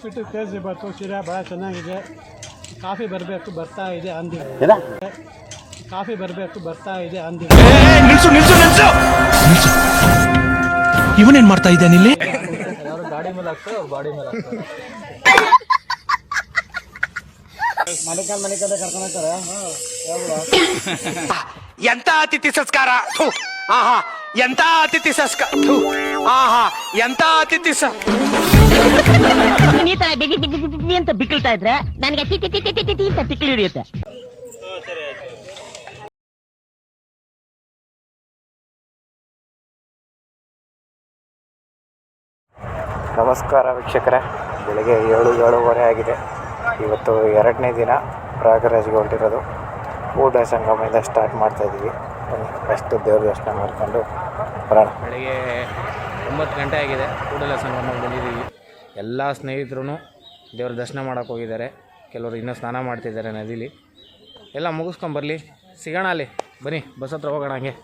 ಉಪ್ಪಿಟ್ಟು ಕೇಸರಿ ಬಾತು ಶಿರಾ ಭಾಳ ಚೆನ್ನಾಗಿದೆ. ಕಾಫಿ ಬರಬೇಕು ಬರ್ತಾ ಇದೆ ಅಂದಿ. ಕಾಫಿ ಬರಬೇಕು ಬರ್ತಾ ಇದೆ ಅಂದಿ. ಇವನೇನ್ ಮಾಡ್ತಾ ಇದ್ದಾನೆ ಇಲ್ಲಿ? ಯಾರು ಗಾಡಿ ಮೇಲೆ ಹಾಕ್ತಾರೆ, ಅವ್ರು ಬಾಡಿ ಮೇಲೆ ಹಾಕ್ತಾರೆ. ಮನೆ ಕರ್ಕೊಂಡು ಹೋಗ್ತಾರೆ. ಎಂತ ಅತಿಥಿ ಸಂಸ್ಕಾರ! ಎಂತ ಅತಿಥಿ ಸಂಸ್ಕಾರ! ಎಂತ ಅತಿಥಿ ಈ ತರ ಬಿಗಿ ಅಂತ ಬಿಕ್ಕಳ್ತಾ ಇದ್ರೆ ನನಗೆ ಅಂತ ಬಿಕ್ಕಳು ಹಿಡಿಯುತ್ತೆ. ನಮಸ್ಕಾರ ವೀಕ್ಷಕರೇ, ಬೆಳಗ್ಗೆ 7:07 ಆಗಿದೆ. ಇವತ್ತು 2ನೇ ದಿನ ಪ್ರಯಾಗರಾಜ್ಗೆ ಹೊರಟಿರೋದು. ಕೂಡಲ ಸಂಗಮದಿಂದ ಸ್ಟಾರ್ಟ್ ಮಾಡ್ತಾಯಿದ್ದೀವಿ. ಫಸ್ಟ್ ದೇವ್ರ ದರ್ಶನ ಮಾಡ್ಕೊಂಡು ಬರೋಣ. ಬೆಳಗ್ಗೆ 9 ಗಂಟೆ ಆಗಿದೆ. ಕೂಡಲ ಸಂಗಮಕ್ಕೆ ಬಂದಿದ್ದೀವಿ. ಎಲ್ಲ ಸ್ನೇಹಿತರು ದೇವ್ರ ದರ್ಶನ ಮಾಡೋಕ್ಕೆ ಹೋಗಿದ್ದಾರೆ. ಕೆಲವರು ಇನ್ನೂ ಸ್ನಾನ ಮಾಡ್ತಿದ್ದಾರೆ ನದಿಲಿ. ಎಲ್ಲ ಮುಗಿಸ್ಕೊಂಬರಲಿ, ಸಿಗೋಣ ಅಲ್ಲಿ. ಬನ್ನಿ, ಬಸ್ ಹತ್ರ ಹೋಗೋಣ. ಹಂಗೆ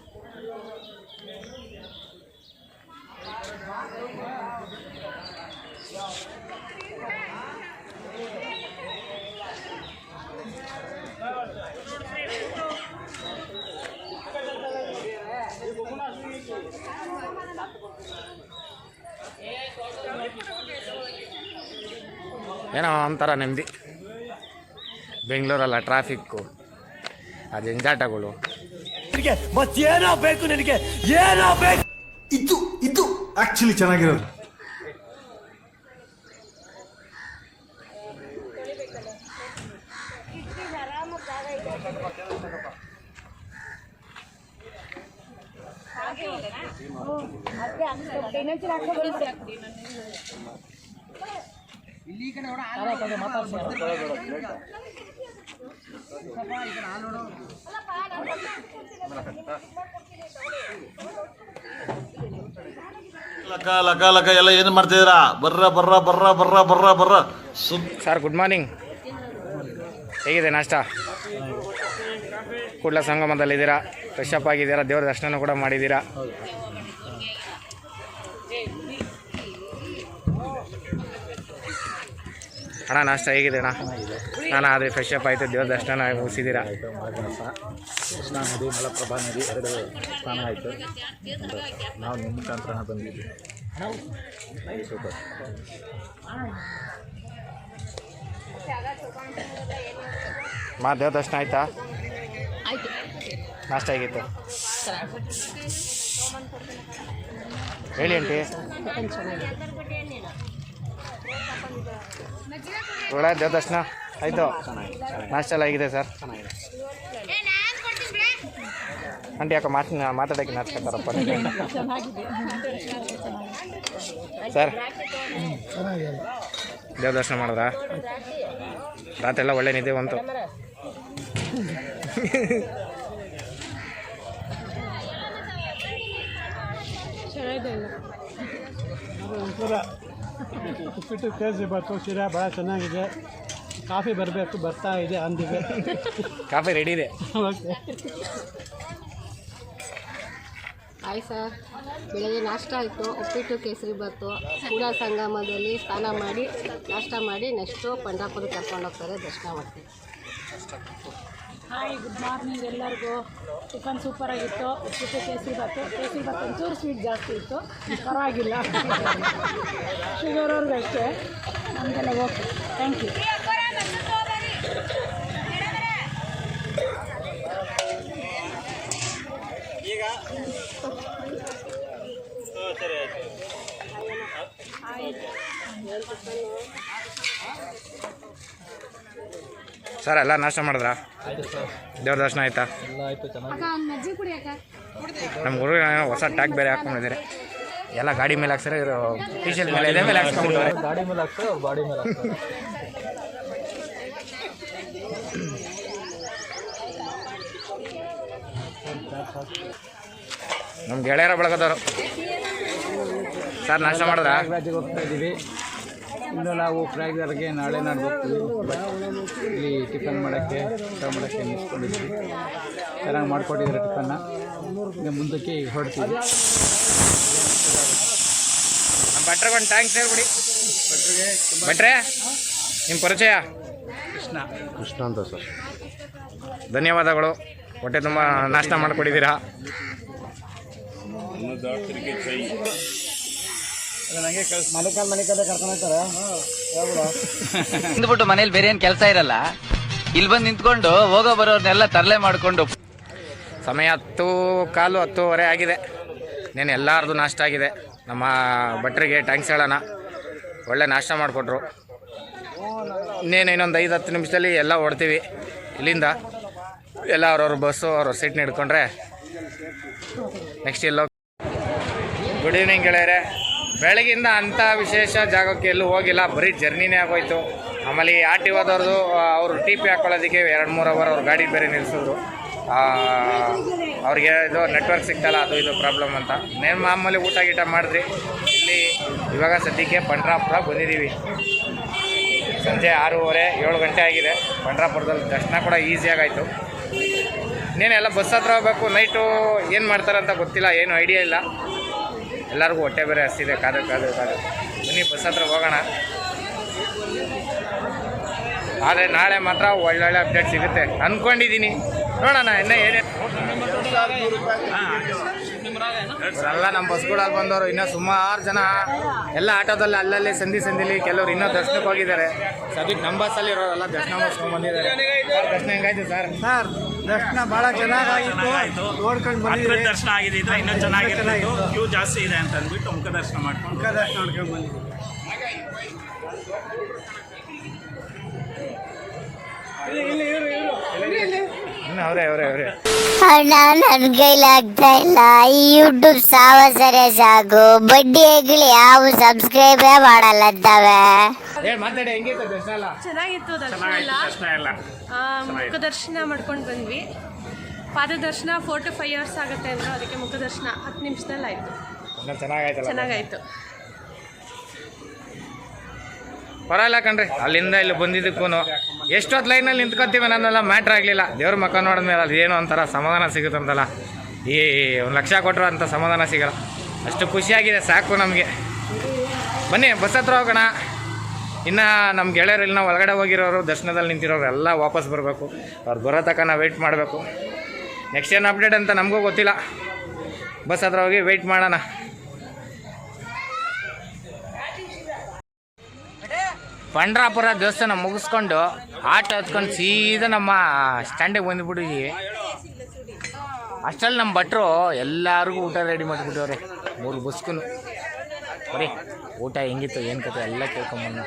ಏನೋ ಒಂಥರ ನೆಮ್ಮದಿ. ಬೆಂಗಳೂರಲ್ಲ ಟ್ರಾಫಿಕ್ಕು, ಆ ಜಂಜಾಟಗಳು. ಮತ್ತೇನೋ ಬೇಕು ನನಗೆ, ಏನೋ ಬೇಕು. ಇದು ಆಕ್ಚುಲಿ ಚೆನ್ನಾಗಿರೋದು. ಲಕ ಎಲ್ಲ ಏನು ಮಾಡ್ತಿದ್ದೀರಾ? ಬರ್ರ. Sir, good morning. ಹೇಗಿದೆ ನಾಷ್ಟ? ಕೂಡಲ ಸಂಗಮದಲ್ಲಿದ್ದೀರಾ, ಫ್ರೆಶ್ ಅಪ್ ಆಗಿದ್ದೀರಾ, ದೇವ್ರ ದರ್ಶನ ಕೂಡ ಮಾಡಿದ್ದೀರಾ. ಅಣ್ಣ ನಾಷ್ಟ ಹೇಗಿದೆ ಅಣ್ಣ? ನಾನು ಅದೇ ಫ್ರೆಶ್ ಅಪ್ ಆಯಿತು, ದೇವ್ರ ದರ್ಶನ ಮುಗಿಸಿದ್ದೀರಾ? ಕೃಷ್ಣಾ ನದಿ, ಮಲಪ್ರಭಾ ನದಿ 2 ಸ್ನಾನ ಆಯಿತು. ನಾವು ನಿಮ್ಮ ಮುಖಾಂತರ ಬಂದಿದ್ವಿ. ಸೂಪರ್. ದೇವ್ರ ದರ್ಶನ ಆಯ್ತಾ? ನಾಷ್ಟ ಹೇಗಿತ್ತು ಹೇಳಿ ಆಂಟಿ? ಒಳ್ಳೆ ದೇವ್ರ ದರ್ಶನ ಆಯಿತು. ನಾಷ್ಟ ಎಲ್ಲ ಹೇಗಿದೆ ಸರ್? ಆಂಟಿ ಯಾಕೆ ಮಾತಾಡೋಕ್ಕೆ ನಾಚ್ಕೊತಾರಪ್ಪ ಸರ್? ದೇವ್ರ ದರ್ಶನ ಮಾಡಿದ್ರಾ? ರಾತ್ರಿ ಎಲ್ಲ ಒಳ್ಳೆ ನಿದ್ದೆ ಬಂತು. ಉಪ್ಪಿಟ್ಟು ಕೇಸರಿ ಬಾತು ಶಿರಾ ಭಾಳ ಚೆನ್ನಾಗಿದೆ. ಕಾಫಿ ಬರಬೇಕು ಬರ್ತಾ ಇದೆ ಅಂದಿಗೆ. ಕಾಫಿ ರೆಡಿ ಇದೆ. ಹಾಯ್ ಸರ್, ಬೆಳಗ್ಗೆ ನಾಷ್ಟ ಆಯಿತು. ಉಪ್ಪಿಟ್ಟು ಕೇಸರಿ ಬಾತು. ಕೂಡಲ ಸಂಗಮದಲ್ಲಿ ಸ್ನಾನ ಮಾಡಿ ನಾಷ್ಟ ಮಾಡಿ ನೆಕ್ಸ್ಟು ಪಂಡಾಪುರಕ್ಕೆ ಕರ್ಕೊಂಡು ಹೋಗ್ತಾರೆ, ದರ್ಶನ ಮಾಡ್ತೀವಿ. ಹಾಯ್, ಗುಡ್ ಮಾರ್ನಿಂಗ್ ಎಲ್ಲರಿಗೂ. ಟಿಫನ್ ಸೂಪರಾಗಿತ್ತು. ಉಪ್ಪಿಟ್ಟು ಕೇಸರಿ ಬಾತು ಒಂಚೂರು ಸ್ವೀಟ್ ಜಾಸ್ತಿ ಇತ್ತು, ಪರವಾಗಿಲ್ಲ. ಶುಗರ್ ಅವ್ರಿಗೆ ಅಷ್ಟೇ, ನಮಗೆಲ್ಲ ಓಕೆ. Thank you. ಸರ್ ಎಲ್ಲ ನಾಷ್ಟ ಮಾಡಿದ್ರಾ? ದೇವ್ರ ದರ್ಶನ ಆಯ್ತಾ? ನಮ್ಮ ಹುಡುಗ ಹೊಸ ಟ್ಯಾಗ್ ಬೇರೆ ಹಾಕ್ಕೊಂಡಿದ್ದಾರೆ. ಎಲ್ಲ ಗಾಡಿ ಮೇಲೆ ಹಾಕ್ತಾರೆ, ಟಿ ಶರ್ಟ್ ಮೇಲೆ ಇದೇ ಮೇಲೆ ಹಾಕ್ಸ್ಕೊಂಡ್ಬಿಟ್ಟಾರೆ. ಗಾಡಿ ಮೇಲೆ ಹಾಕ್ತಾರೆ, ಅವ್ರು ಬಾಡಿ ಮೇಲೆ ಹಾಕ್ತಾರೆ. ನಮ್ಮ ಗೆಳೆಯರ ಬಳಗದವರು. ಸರ್ ನಾಷ್ಟ ಮಾಡಿದ್ರಾ? ಪ್ರಯಾಗರಾಜ್ಗೆ ಹೋಗ್ತಾ ಇದ್ದೀವಿ. ಇನ್ನು ನಾವು ಪ್ರಯಾಗರಾಜ್ಗೆ ನಾಳೆ ನಾಡು ಹೋಗ್ತೀವಿ. ಇಲ್ಲಿ ಟಿಫನ್ ಮಾಡೋಕ್ಕೆ, ಊಟ ಮಾಡೋಕ್ಕೆ ನಿಲ್ಸ್ಕೊಂಡಿದ್ವಿ. ಚೆನ್ನಾಗಿ ಮಾಡಿಕೊಟ್ಟಿದ್ದಾರೆ ಟಿಫನ್ನ. ಈಗ ಮುಂದಕ್ಕೆ ಹೊರಡ್ತೀವಿ. ನಮ್ಮ ಭಟ್ರಿಗೊಂದು ಟ್ಯಾಂಕ್ಸ್ ಹೇಳ್ಬಿಡಿ. ಭಟ್ರೆ ನಿಮ್ಮ ಪರಿಚಯ? ಕೃಷ್ಣ ಅಂತ ಸರ್. ಧನ್ಯವಾದಗಳು. ಹೊಟ್ಟೆ ತುಂಬ ನಾಷ್ಟ ಮಾಡಿಕೊಟ್ಟಿದ್ದೀರಾ. ನಿಂತ್ಬಿಟ್ಟು ಮನೇಲಿ ಬೇರೆ ಏನು ಕೆಲಸ ಇರಲ್ಲ, ಇಲ್ಲಿ ಬಂದು ನಿಂತ್ಕೊಂಡು ಹೋಗೋ ಬರೋರ್ನೆಲ್ಲ ತರಲೆ ಮಾಡಿಕೊಂಡು. ಸಮಯ 10:15 10:30 ಆಗಿದೆ. నేను ಎಲ್ಲರದು ನಾಷ್ಟ ಆಗಿದೆ. ನಮ್ಮ ಭಟ್ರಿಗೆ ಟ್ಯಾಂಕ್ಸ್ ಹೇಳೋಣ, ಒಳ್ಳೆ ನಾಷ್ಟ ಮಾಡಿಕೊಟ್ರು. ಇನ್ನೊಂದು 5-10 ನಿಮಿಷದಲ್ಲಿ ಎಲ್ಲ ಹೊಡ್ತೀವಿ ಇಲ್ಲಿಂದ. ಎಲ್ಲ ಅವ್ರವ್ರ ಬಸ್ಸು ಅವ್ರವ್ರ ಸೀಟ್ನ ಹಿಡ್ಕೊಂಡ್ರೆ ನೆಕ್ಸ್ಟ್ ಎಲ್ಲೋ. ಗುಡ್ ಈವ್ನಿಂಗ್ ಗೆಳೆಯರೆ. ಬೆಳಗಿಂದ ಅಂಥ ವಿಶೇಷ ಜಾಗಕ್ಕೆ ಎಲ್ಲೂ ಹೋಗಿಲ್ಲ, ಬರೀ ಜರ್ನಿನೇ ಆಗೋಯ್ತು. ಆಮೇಲೆ ಈ ಆರ್ ಟಿ ಓದವ್ರದ್ದು ಅವರು ಟಿ ಪಿ ಹಾಕ್ಕೊಳ್ಳೋದಕ್ಕೆ 2-3 ಅವರ್ ಅವ್ರ ಗಾಡಿ ಬೇರೆ ನಿಲ್ಲಿಸಿದ್ರು. ಅವ್ರಿಗೆ ಇದು ನೆಟ್ವರ್ಕ್ ಸಿಗ್ತಲ್ಲ, ಅದು ಇದು ಪ್ರಾಬ್ಲಮ್ ಅಂತ. ನೇನು ಮಾಮೂಲಿ ಊಟ ಗೀಟ ಮಾಡಿದ್ರಿ. ಇಲ್ಲಿ ಇವಾಗ ಸದ್ಯಕ್ಕೆ ಪಂಡ್ರಾಪುರ ಬಂದಿದ್ದೀವಿ. ಸಂಜೆ 6:30-7 ಗಂಟೆ ಆಗಿದೆ. ಪಂಡ್ರಾಪುರದಲ್ಲಿ ದರ್ಶನ ಕೂಡ ಈಸಿಯಾಗಾಯಿತು. ಇನ್ನೇನೆಲ್ಲ ಬಸ್ ಹತ್ರ ಹೋಗ್ಬೇಕು. ನೈಟು ಏನು ಮಾಡ್ತಾರಂತ ಗೊತ್ತಿಲ್ಲ, ಏನು ಐಡಿಯಾ ಇಲ್ಲ. ಎಲ್ಲರಿಗೂ ಹೊಟ್ಟೆ ಬೇರೆ ಹಸ್ತಿದೆ. ಕಾದು ಬನ್ನಿ ಬಸ್ ಹತ್ರ ಹೋಗೋಣ. ಆದರೆ ನಾಳೆ ಮಾತ್ರ ಒಳ್ಳೊಳ್ಳೆ ಅಪ್ಡೇಟ್ ಸಿಗುತ್ತೆ ಅಂದ್ಕೊಂಡಿದ್ದೀನಿ. ನೋಡೋಣ ಇನ್ನೂ ಏನೇ ಎಲ್ಲ ನಮ್ಮ ಬಸ್ಗಳಲ್ಲಿ ಬಂದವರು. ಇನ್ನೂ ಸುಮಾರು ಜನ ಎಲ್ಲ ಆಟೋದಲ್ಲಿ ಅಲ್ಲಲ್ಲಿ ಸಂದಿಲಿ ಕೆಲವರು ಇನ್ನೂ ದರ್ಶನಕ್ಕೆ ಹೋಗಿದ್ದಾರೆ. ಸದ್ಯಕ್ಕೆ ನಮ್ಮ ಬಸ್ಸಲ್ಲಿ ಇರೋರೆಲ್ಲ ದರ್ಶನ ಮಾಡಿಸ್ಕೊಂಡು ಬಂದಿದ್ದಾರೆ. ದರ್ಶನ ಹೆಂಗಾಯ್ತು ಸರ್? ಸರ್ ದರ್ಶನ ಭಾಳ ಚೆನ್ನಾಗಾಗಿತ್ತು. ನೋಡ್ಕೊಂಡು ಬಂದಿದ್ದೀವಿ. ದರ್ಶನ ಆಗಿದೆ, ಇನ್ನೂ ಚೆನ್ನಾಗಿತ್ತು. ಕ್ಯೂ ಜಾಸ್ತಿ ಇದೆ ಅಂತ ಅಂದ್ಬಿಟ್ಟು ಮುಖ ದರ್ಶನ ಮಾಡ್ಕೊಂಡು ಬಂದಿದ್ದೀವಿ. ಅವರೇ ಅಣ್ಣ ನನ್ ಕೈಲಾಗ್ತಾ ಇಲ್ಲ. ಈ ಯೂಟ್ಯೂಬ್ ಸಾವಸರೆ ಸಾಕು, ಬಡ್ಡಿ ಹೆಗ್ಲಿ ಯಾವ ಸಬ್ಸ್ಕ್ರೈಬೇ ಮಾಡಲ್ಲಂತವೆ. ಮಾತಾಡಿ, ಹೆಂಗಿತ್ತು ದರ್ಶನ ಎಲ್ಲ? ಚೆನ್ನಾಗಿತ್ತು ದರ್ಶನ ಎಲ್ಲ. ಮುಖ ದರ್ಶನ ಮಾಡ್ಕೊಂಡು ಬಂದ್ವಿ. ಪಾದದರ್ಶನ 4 to 5 hours ಆಗುತ್ತೆ ಅಂದರು, ಅದಕ್ಕೆ ಮುಖ ದರ್ಶನ 10 ನಿಮಿಷದಲ್ಲಿ ಆಯಿತು. ಚೆನ್ನಾಗಾಯ್ತು. ಪರವಾಗಿಲ್ಲ ಕಣ್ರಿ. ಅಲ್ಲಿಂದ ಇಲ್ಲಿ ಬಂದಿದ್ದಕ್ಕೂ ಎಷ್ಟೊತ್ತು ಲೈನಲ್ಲಿ ನಿಂತ್ಕೊತೀವಿ ನನ್ನೆಲ್ಲ ಮ್ಯಾಟ್ರ್ ಆಗಲಿಲ್ಲ. ದೇವ್ರ ಮಕ್ಕ ನೋಡಿದ್ಮೇಲೆ ಅದು ಏನೋ ಒಂಥರ ಸಮಾಧಾನ ಸಿಗುತ್ತಂತಲ್ಲ. ಈ 1 ಲಕ್ಷ ಕೊಟ್ಟರು ಅಂತ ಸಮಾಧಾನ ಸಿಗಲ್ಲ. ಅಷ್ಟು ಖುಷಿಯಾಗಿದೆ, ಸಾಕು ನಮಗೆ. ಬನ್ನಿ ಬಸ್ ಹತ್ರ ಹೋಗೋಣ. ಇನ್ನು ನಮ್ಮ ಗೆಳೆಯರು ಇಲ್ಲಿ ನಾವು ಒಳಗಡೆ ಹೋಗಿರೋರು, ದರ್ಶನದಲ್ಲಿ ನಿಂತಿರೋರು ಎಲ್ಲ ವಾಪಸ್ ಬರಬೇಕು. ಅವ್ರು ಬರೋ ತನಕ ನಾವು ವೆಯ್ಟ್ ಮಾಡಬೇಕು. ನೆಕ್ಸ್ಟ್ ಏನು ಅಪ್ಡೇಟ್ ಅಂತ ನಮಗೂ ಗೊತ್ತಿಲ್ಲ. ಬಸ್ ಹತ್ರ ಹೋಗಿ ವೆಯ್ಟ್ ಮಾಡೋಣ. ಪಂಡ್ರಾಪುರ ದೇವಸ್ಥಾನ ಮುಗಿಸ್ಕೊಂಡು ಆಟೋ ಹತ್ಕೊಂಡು ಸೀದಾ ನಮ್ಮ ಸ್ಟ್ಯಾಂಡಿಗೆ ಬಂದುಬಿಟ್ಟಿದ್ದೀವಿ. ಅಷ್ಟರಲ್ಲಿ ನಮ್ಮ ಭಟ್ರು ಎಲ್ಲರಿಗೂ ಊಟ ರೆಡಿ ಮಾಡಿಬಿಟ್ಟವ್ರೆ, 3 ಬಸ್ಗೂ. ಬರೀ ಊಟ ಹೆಂಗಿತ್ತು ಏನು ಕತೆ ಎಲ್ಲ ಕೇಳ್ಕೊಂಬಂದು.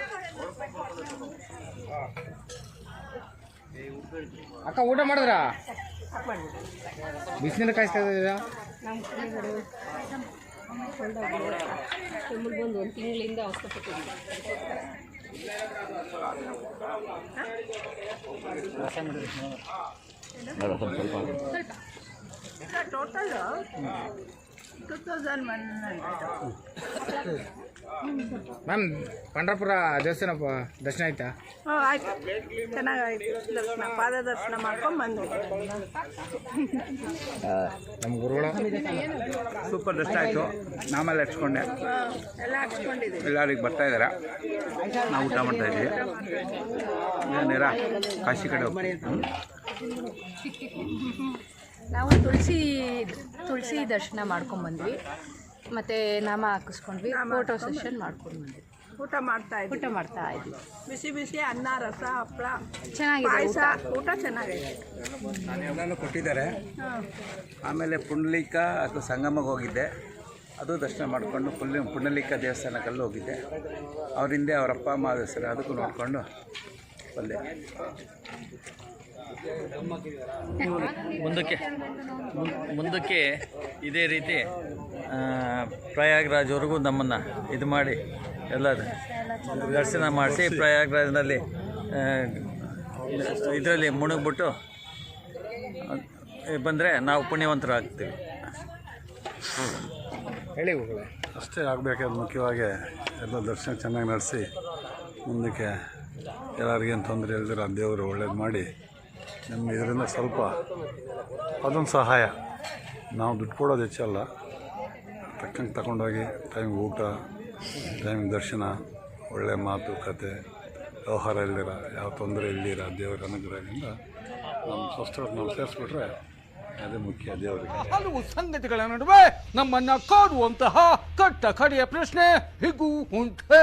ಅಕ್ಕ ಊಟ ಮಾಡಿದ್ರಾ? ಬಿಸಿನೀರು ಕಾಯಿಸ್ತಾ ಇದ್ದೀರಾ? ಬಂದು 1 ತಿಂಗಳಿಂದ ಅವಸ್ಥೆ ಟೋಟಲ್ 2100. ಮ್ಯಾಮ್ ಪಂಡ್ರಾಪುರ ದೇವಸ್ಥಾನ ದರ್ಶನ ಆಯ್ತಾ? ಆಯ್ತು, ಚೆನ್ನಾಗಾಯ್ತು ದರ್ಶನ. ಪಾದ ದರ್ಶನ ಮಾಡ್ಕೊಂಡು ಬಂದ್ವಿ. ನಮ್ಮ ಗುರುಗಳು ಸೂಪರ್ ದರ್ಶನ ಆಯಿತು. ನಾಮೆಲ್ಲ ಹಚ್ಕೊಂಡೆ, ಎಲ್ಲ ಹಚ್ಕೊಂಡಿದ್ದೀವಿ. ಎಲ್ಲರಿಗೆ ಬರ್ತಾ ಇದ್ದಾರೆ, ನಾವು ಊಟ ಮಾಡ್ತಾ ಇದ್ದೀವಿ. ನೇರ ಕಾಶಿ ಕಡೆ ಹೋಗ್ತೀವಿ. ನಾವು ತುಳಸಿ ದರ್ಶನ ಮಾಡ್ಕೊಂಡ್ಬಂದ್ವಿ. ಮತ್ತು ನಾಮ ಹಾಕಿಸ್ಕೊಂಡ್ವಿ, ಫೋಟೋ ಸೆಷನ್ ಮಾಡ್ಕೊಂಡು ಬಂದ್ವಿ. ಊಟ ಮಾಡ್ತಾ ಇದ್ವಿ. ಬಿಸಿ ಅನ್ನ, ರಸ, ಹಪ್ಪಳ ಚೆನ್ನಾಗಿದೆ. ಊಟ ಚೆನ್ನಾಗಿದೆ. ಎಲ್ಲನೂ ಕೊಟ್ಟಿದ್ದಾರೆ. ಆಮೇಲೆ ಪುಂಡಲೀಕ ಅಥವಾ ಸಂಗಮಗೆ ಹೋಗಿದ್ದೆ, ಅದು ದರ್ಶನ ಮಾಡಿಕೊಂಡು ಪುಂಡಲೀಕ ದೇವಸ್ಥಾನಕ್ಕಲ್ಲೂ ಹೋಗಿದ್ದೆ. ಅವ್ರ ಹಿಂದೆ ಅವ್ರ ಅಪ್ಪ ಅಮ್ಮ ಹೆಸರು ಅದಕ್ಕೂ ನೋಡಿಕೊಂಡು ಬಂದೆ. ಮುಂದಕ್ಕೆ ಇದೇ ರೀತಿ ಪ್ರಯಾಗ್ರಾಜ್ವರೆಗೂ ನಮ್ಮನ್ನು ಇದು ಮಾಡಿ ಎಲ್ಲ ದರ್ಶನ ಮಾಡಿಸಿ ಪ್ರಯಾಗ್ರಾಜ್ನಲ್ಲಿ ಇದರಲ್ಲಿ ಮುಳುಗ್ಬಿಟ್ಟು ಬಂದರೆ ನಾವು ಪುಣ್ಯವಂತರಾಗ್ತೀವಿ. ಹೇಳಿ ಅಷ್ಟೇ ಆಗಬೇಕಾದ. ಮುಖ್ಯವಾಗಿ ಎಲ್ಲ ದರ್ಶನ ಚೆನ್ನಾಗಿ ನಡೆಸಿ ಮುಂದಕ್ಕೆ ಎಲ್ಲರಿಗೇನು ತೊಂದರೆ ಇಲ್ದಿರ ದೇವರು ಒಳ್ಳೇದು ಮಾಡಿ ನಮಗೆ ಇದರಿಂದ ಸ್ವಲ್ಪ ಅದೊಂದು ಸಹಾಯ. ನಾವು ದುಡ್ಡು ಕೊಡೋದು ಹೆಚ್ಚಲ್ಲ, ತಕ್ಕಂಗೆ ತಗೊಂಡೋಗಿ ಟೈಮ್ಗೆ ಊಟ ಟೈಮಿಗೆ ದರ್ಶನ, ಒಳ್ಳೆ ಮಾತು ಕತೆ, ವ್ಯವಹಾರ ಇಲ್ದಿರ, ಯಾವ ತೊಂದರೆ ಇಲ್ದಿರ ದೇವರ ಅನುಗ್ರಹದಿಂದ ನಮ್ಮ ಸ್ವಸ್ಥಳಕ್ಕೆ ನಾವು ಸೇರಿಸ್ಬಿಟ್ರೆ ಅದೇ ಮುಖ್ಯ ದೇವರಿಗೆ. ಹಲವು ಸಂಗತಿಗಳ ನಡುವೆ ನಮ್ಮನ್ನ ಕಾಡುವಂತಹ ಕಟ್ಟ ಕಡೆಯ ಪ್ರಶ್ನೆ ಹೀಗೂ ಉಂಟೆ.